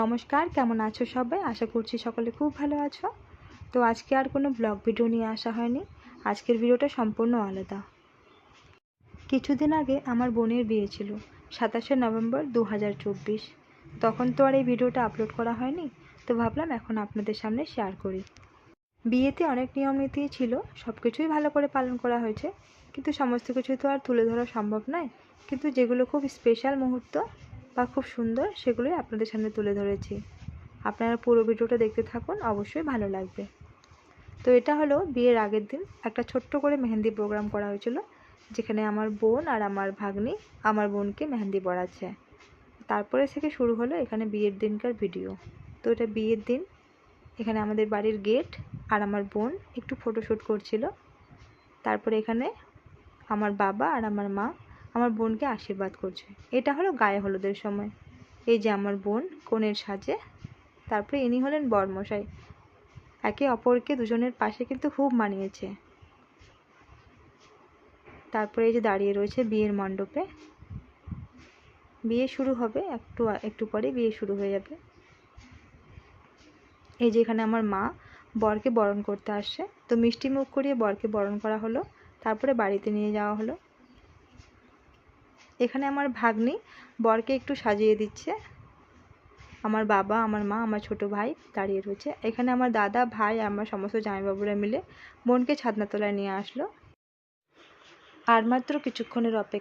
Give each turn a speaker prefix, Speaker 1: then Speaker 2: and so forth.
Speaker 1: নমস্কার, কেমন আছো সবাই? আশা করছি সকলে খুব ভালো আছো। তো আজকে আর কোনো ব্লগ ভিডিও নিয়ে আসা হয়নি। আজকের ভিডিওটা সম্পূর্ণ আলাদা। কিছুদিন আগে আমার বোনের বিয়ে ছিল, 27শে নভেম্বর 2024। তখন তো আর এই ভিডিওটা আপলোড করা হয়নি, তো ভাবলাম এখন আপনাদের সামনে শেয়ার করি। বিয়েতে অনেক নিয়ম নীতি ছিল, সব কিছুই ভালো করে পালন করা হয়েছে, কিন্তু সমস্ত কিছু তো আর তুলে ধরা সম্ভব নয়। কিন্তু যেগুলো খুব স্পেশাল মুহূর্ত বা খুব সুন্দর, সেগুলোই আপনাদের সামনে তুলে ধরেছি। আপনারা পুরো ভিডিওটা দেখতে থাকুন, অবশ্যই ভালো লাগবে। তো এটা হলো বিয়ের আগের দিন একটা ছোট্ট করে মেহেন্দি প্রোগ্রাম করা হয়েছিল, যেখানে আমার বোন আর আমার ভাগ্নি আমার বোনকে মেহেন্দি পরাচ্ছে। তারপরে থেকে শুরু হলো এখানে বিয়ের দিনকার ভিডিও। তো এটা বিয়ের দিন, এখানে আমাদের বাড়ির গেট আর আমার বোন একটু ফটোশ্যুট করছিল। তারপরে এখানে আমার বাবা আর আমার মা আমার বোনকে আশীর্বাদ করছে। এটা হলো গায়ে হলুদের সময়। এই যে আমার বোন কনের সাজে, তারপরে ইনি হলেন বরমশাই। একে অপরকে দুজনের পাশে কিন্তু খুব মানিয়েছে। তারপরে এই যে দাঁড়িয়ে রয়েছে বিয়ের মণ্ডপে। বিয়ে শুরু হবে একটু পরে, বিয়ে শুরু হয়ে যাবে। এই যে এখানে আমার মা বরকে বরণ করতে আসছে, তো মিষ্টি মুখ করিয়ে বরকে বরণ করা হলো, তারপরে বাড়িতে নিয়ে যাওয়া হলো। এখানে আমার ভাগ্নি বরকে একটু সাজিয়ে দিচ্ছে। আমার বাবা, আমার মা, আমার ছোট ভাই দাঁড়িয়ে রয়েছে। এখানে আমার দাদা, ভাই, আমরা সমস্ত জামাইবাবুরা মিলে বোনকে ছাদনাতলায় নিয়ে আসলো। আর মাত্র কিছুক্ষণের অপেক্ষা।